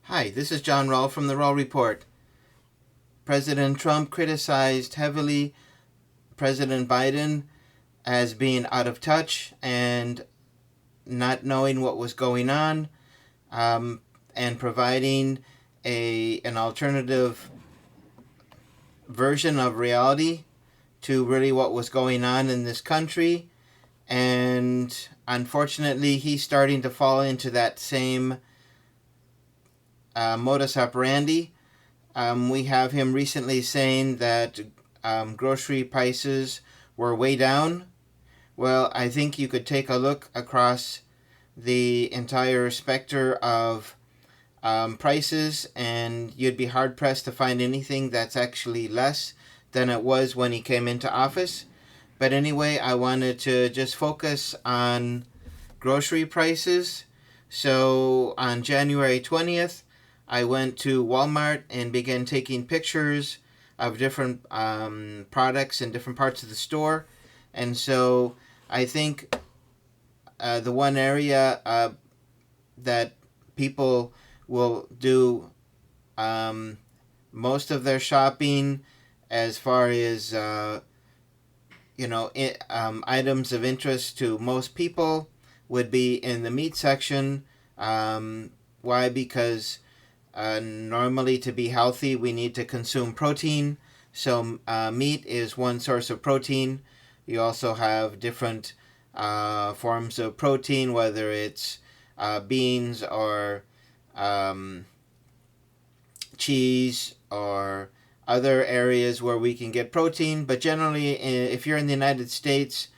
Hi, this is John Rowell from the Rowell Report. President Trump criticized heavily President Biden as being out of touch and not knowing what was going on, and providing an alternative version of reality to really what was going on in this country. And unfortunately, he's starting to fall into that same modus operandi. We have him recently saying that grocery prices were way down. Well, I think you could take a look across the entire spectrum of prices, and you'd be hard pressed to find anything that's actually less than it was when he came into office. But anyway, I wanted to just focus on grocery prices. So on January 20th, I went to Walmart and began taking pictures of different products in different parts of the store. And so I think the one area that people will do most of their shopping as far as items of interest to most people would be in the meat section. Why? Because normally to be healthy, we need to consume protein. So meat is one source of protein. You also have different forms of protein, whether it's beans or cheese or other areas where we can get protein. But generally, if you're in the United States,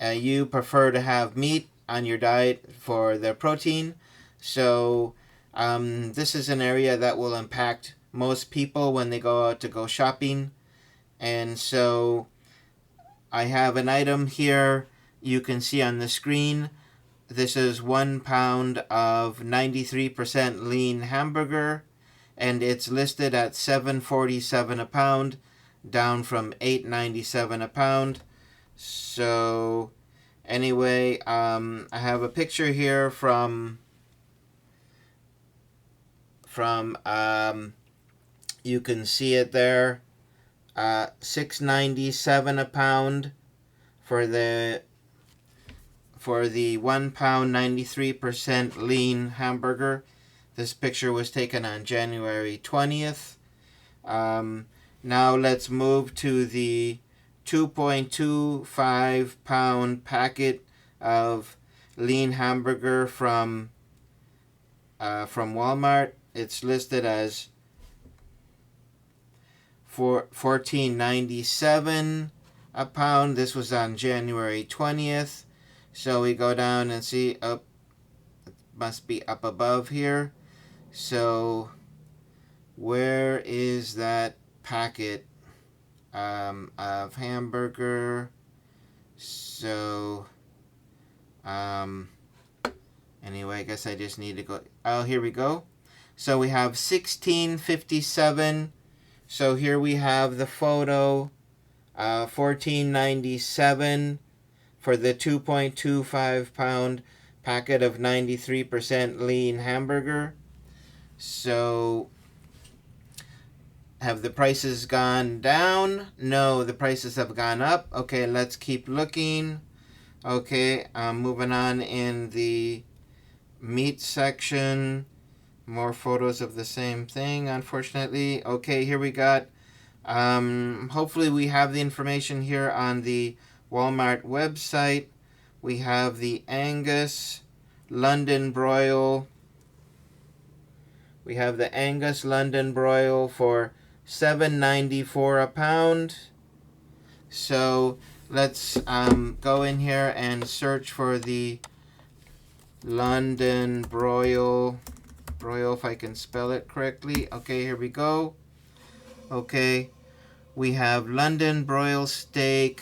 you prefer to have meat on your diet for the protein. So this is an area that will impact most people when they go out to go shopping. And so I have an item here you can see on the screen. This is 1 pound of 93% lean hamburger, and it's listed at $7.47 a pound, down from $8.97 a pound. So anyway, I have a picture here from you can see it there, $6.97 a pound for the 1 pound 93% lean hamburger. This picture was taken on January 20th. Now let's move to the 2.25 pound packet of lean hamburger from Walmart. It's listed as for $14.97 a pound. This was on January 20th. So we go down and see, it must be up above here. So where is that packet of hamburger? So anyway, I guess I just need to go. Oh, here we go. So we have 1657. So here we have the photo, $14.97 for the 2.25 pound packet of 93% lean hamburger. So have the prices gone down? No, the prices have gone up. Okay, let's keep looking. Okay, moving on in the meat section. More photos of the same thing, unfortunately. Okay, here we got, hopefully we have the information here on the Walmart website. We have the Angus London broil. We have the Angus London broil for $7.94 a pound. So let's go in here and search for the London broil, if I can spell it correctly. Okay, here we go. Okay, we have London broil steak.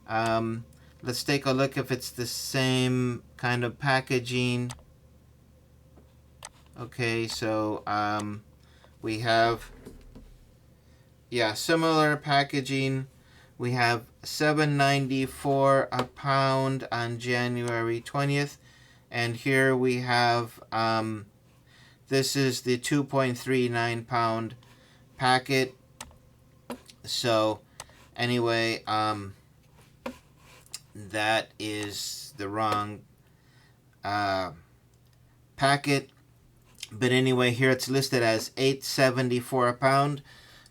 Let's take a look if it's the same kind of packaging. Okay, so we have, similar packaging. We have $7.94 a pound on January 20th. And here we have This is the 2.39 pound packet. So anyway, that is the wrong packet. But anyway, here it's listed as $8.74 a pound.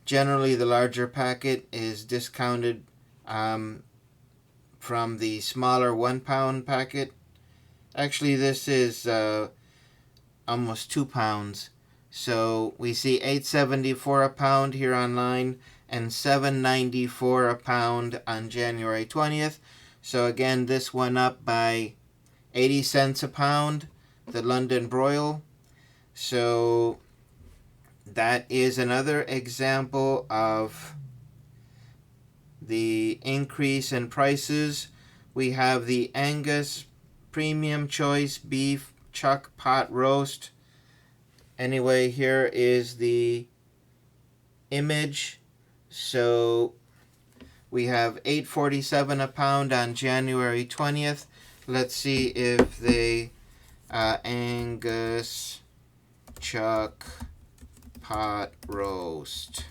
Generally, the larger packet is discounted from the smaller 1 pound packet. Actually, this is almost 2 pounds. So we see $8.74 a pound here online and $7.94 a pound on January 20th. So again, this went up by 80 cents a pound, the London broil. So that is another example of the increase in prices. We have the Angus Premium Choice Beef Chuck Pot Roast. Anyway, here is the image. So we have $8.47 a pound on January 20th. Let's see if they Angus Chuck Pot Roast.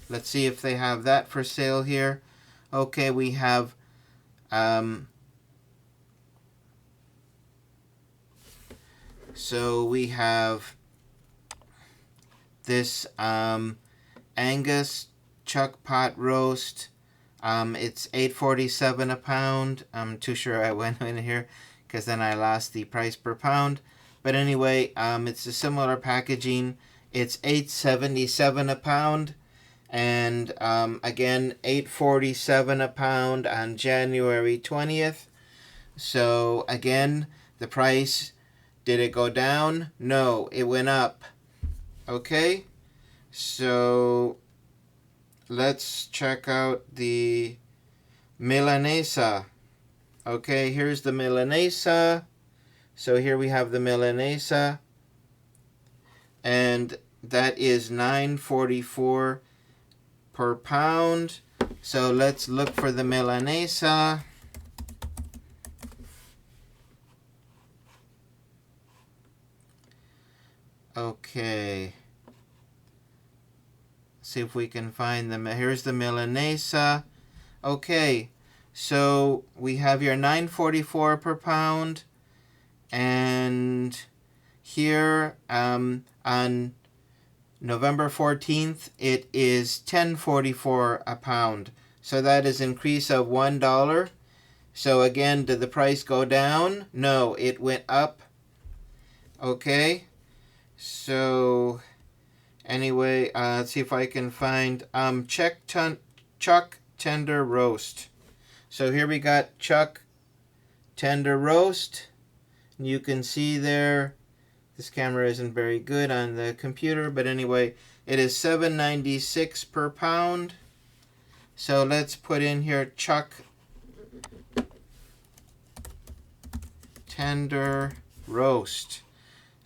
Let's see if they have that for sale here. Okay, we have so we have this Angus Chuck Pot Roast. It's $8.47 a pound. I'm too sure I went in here because then I lost the price per pound. But anyway, it's a similar packaging. It's $8.77 a pound. And again, $8.47 a pound on January 20th. So again, the price, did it go down? No, it went up. Okay, so let's check out the Milanesa. Okay, here's the Milanesa. So here we have the Milanesa, and that is $9.44 per pound. So let's look for the Milanesa. Okay. See if we can find them. Here's the Milanesa. Okay. So we have here $9.44 per pound. And here on November 14th, it is $10.44 a pound. So that is an increase of $1. So again, did the price go down? No, it went up. Okay. So anyway, let's see if I can find Chuck Tender Roast. So here we got Chuck Tender Roast. You can see there, this camera isn't very good on the computer, but anyway, it is $7.96 per pound. So let's put in here Chuck Tender Roast.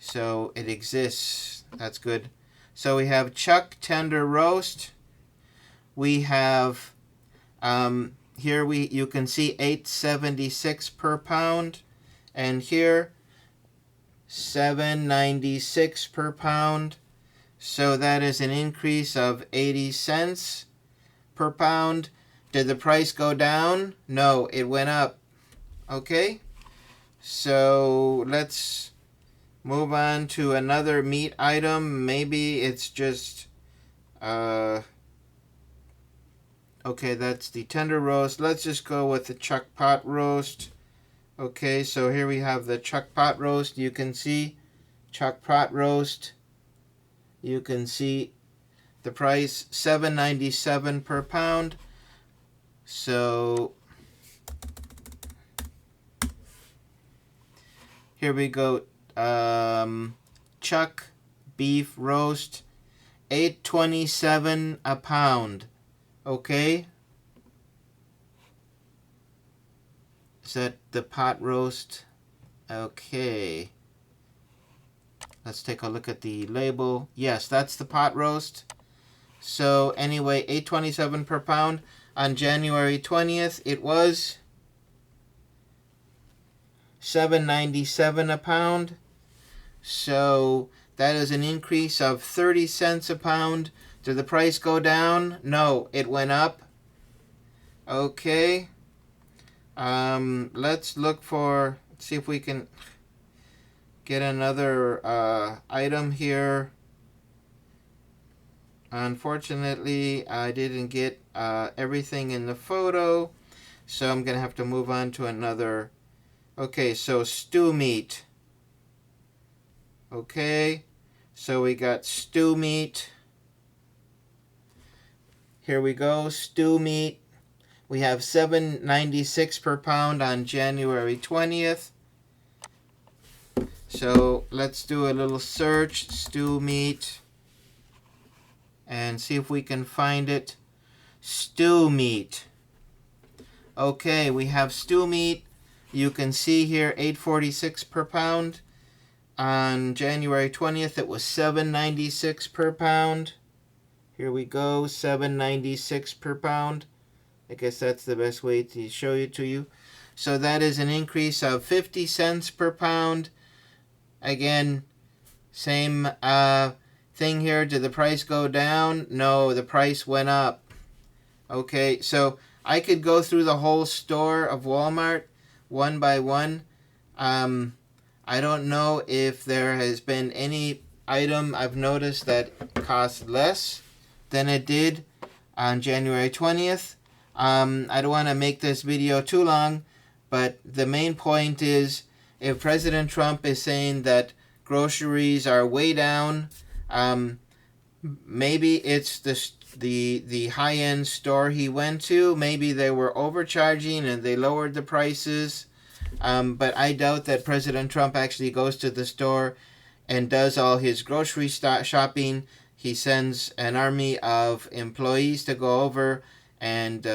So it exists. That's good. So we have Chuck Tender Roast. We have here you can see $8.76 per pound, and here $7.96 per pound. So that is an increase of 80 cents per pound. Did the price go down? No, it went up. Okay. So let's move on to another meat item. Maybe it's just okay, that's the tender roast. Let's just go with the Chuck Pot Roast. Okay, so here we have the Chuck Pot Roast. You can see Chuck Pot Roast. You can see the price, $7.97 per pound. So here we go. Chuck Beef Roast, $8.27 a pound. Okay. Is that the pot roast? Okay. Let's take a look at the label. Yes, that's the pot roast. So anyway, $8.27 per pound. On January 20th, it was $7.97 a pound. So That is an increase of 30 cents a pound. Did the price go down? No, it went up. Okay. Let's look for, see if we can get another item here. Unfortunately, I didn't get everything in the photo, so I'm going to have to move on to another. Okay, so stew meat. Okay, so we got stew meat. Here we go, stew meat. We have $7.96 per pound on January 20th. So let's do a little search, stew meat, and see if we can find it. Stew meat. Okay, we have stew meat. You can see here $8.46 per pound. On January 20th, it was $7.96 per pound. Here we go, $7.96 per pound. I guess that's the best way to show it to you. So that is an increase of 50 cents per pound. Again, same thing here. Did the price go down? No, the price went up. Okay, so I could go through the whole store of Walmart one by one. I don't know if there has been any item I've noticed that cost less than it did on January 20th. I don't want to make this video too long, but the main point is, if President Trump is saying that groceries are way down, maybe it's the high-end store he went to. Maybe they were overcharging and they lowered the prices. But I doubt that President Trump actually goes to the store and does all his grocery shopping. He sends an army of employees to go over, and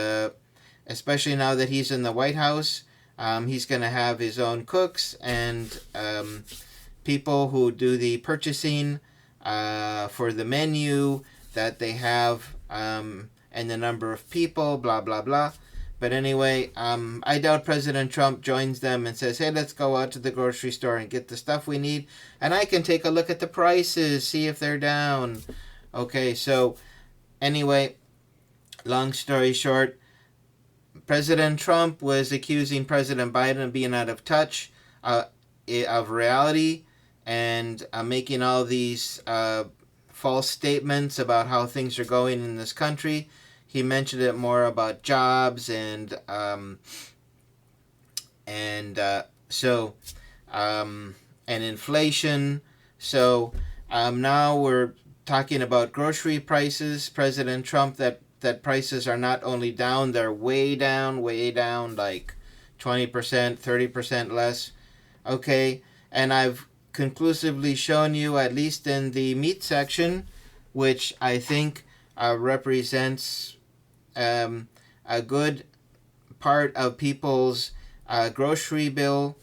especially now that he's in the White House, he's going to have his own cooks and people who do the purchasing for the menu that they have and the number of people, blah, blah, blah. But anyway, I doubt President Trump joins them and says, hey, let's go out to the grocery store and get the stuff we need. And I can take a look at the prices, see if they're down. Okay, so anyway, long story short, President Trump was accusing President Biden of being out of touch of reality and making all these false statements about how things are going in this country. He mentioned it more about jobs and inflation. So now we're talking about grocery prices. President Trump that prices are not only down, they're way down, like 20%, 30% less. Okay, and I've conclusively shown you, at least in the meat section, which I think represents a good part of people's grocery bill,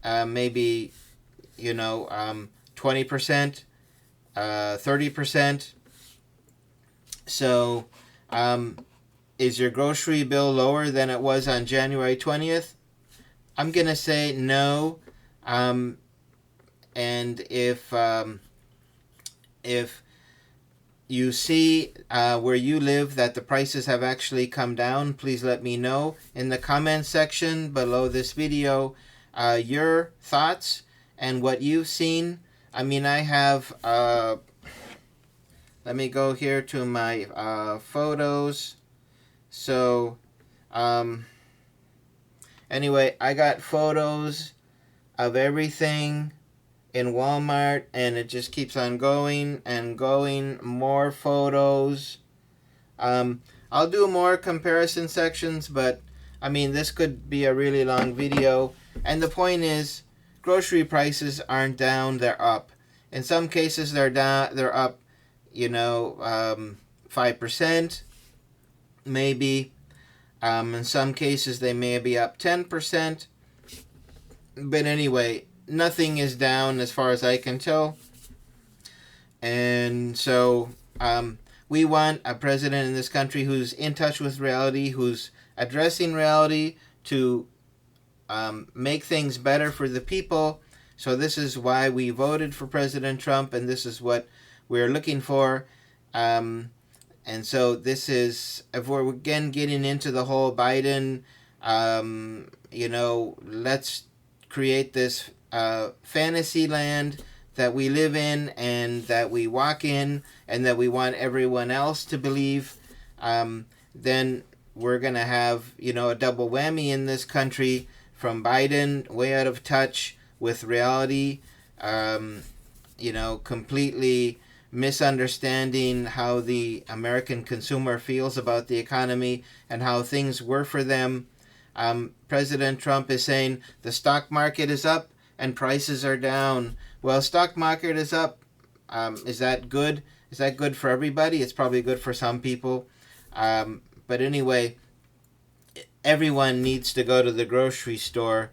maybe 20%, 30%. So is your grocery bill lower than it was on January 20th? I'm going to say no. And if you see where you live that the prices have actually come down, please let me know in the comment section below this video your thoughts and what you've seen. I mean, I have, let me go here to my photos. So, anyway, I got photos of everything in Walmart, and it just keeps on going and going. More photos. I'll do more comparison sections, but I mean, this could be a really long video. And the point is, grocery prices aren't down, they're up. In some cases they're down, they're up, 5%, maybe. In some cases they may be up 10%. But anyway, nothing is down as far as I can tell. And so we want a president in this country who's in touch with reality, who's addressing reality to make things better for the people. So this is why we voted for President Trump, and this is what we're looking for. And so this is, if we're again getting into the whole Biden, let's create this fantasy land that we live in and that we walk in and that we want everyone else to believe, then we're going to have, a double whammy in this country from Biden, way out of touch with reality, completely misunderstanding how the American consumer feels about the economy and how things were for them. President Trump is saying the stock market is up and prices are down. Well, stock market is up. Is that good? Is that good for everybody? It's probably good for some people. But anyway, everyone needs to go to the grocery store.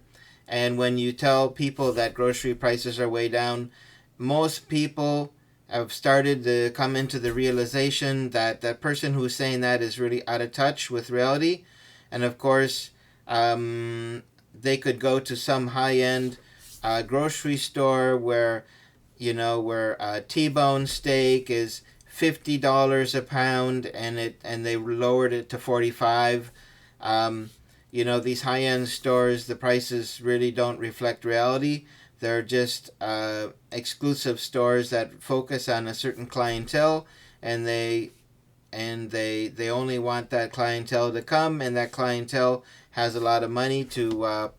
And when you tell people that grocery prices are way down, most people have started to come into the realization that that person who's saying that is really out of touch with reality. And of course, they could go to some high-end grocery store where T-bone steak is $50 a pound, and they lowered it to $45. These high-end stores, the prices really don't reflect reality. They're just exclusive stores that focus on a certain clientele, and they only want that clientele to come, and that clientele has a lot of money to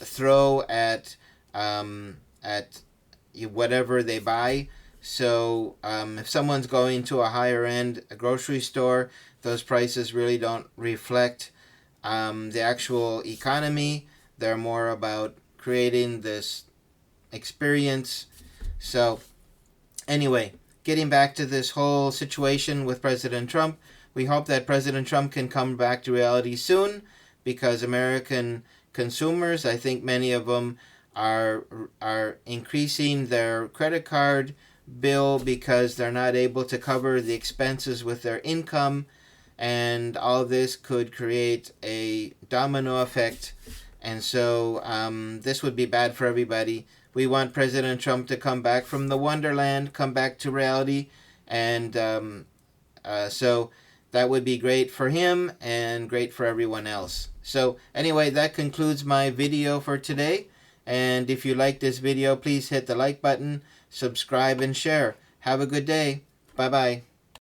throw at whatever they buy. So if someone's going to a higher end grocery store, those prices really don't reflect the actual economy. They're more about creating this experience. So anyway, getting back to this whole situation with President Trump, we hope that President Trump can come back to reality soon, because American consumers, I think many of them are increasing their credit card bill because they're not able to cover the expenses with their income, and all this could create a domino effect. And so this would be bad for everybody. We want President Trump to come back from the wonderland, come back to reality, and so that would be great for him and great for everyone else. So anyway, that concludes my video for today. And if you like this video, please hit the like button, subscribe, and share. Have a good day. Bye-bye.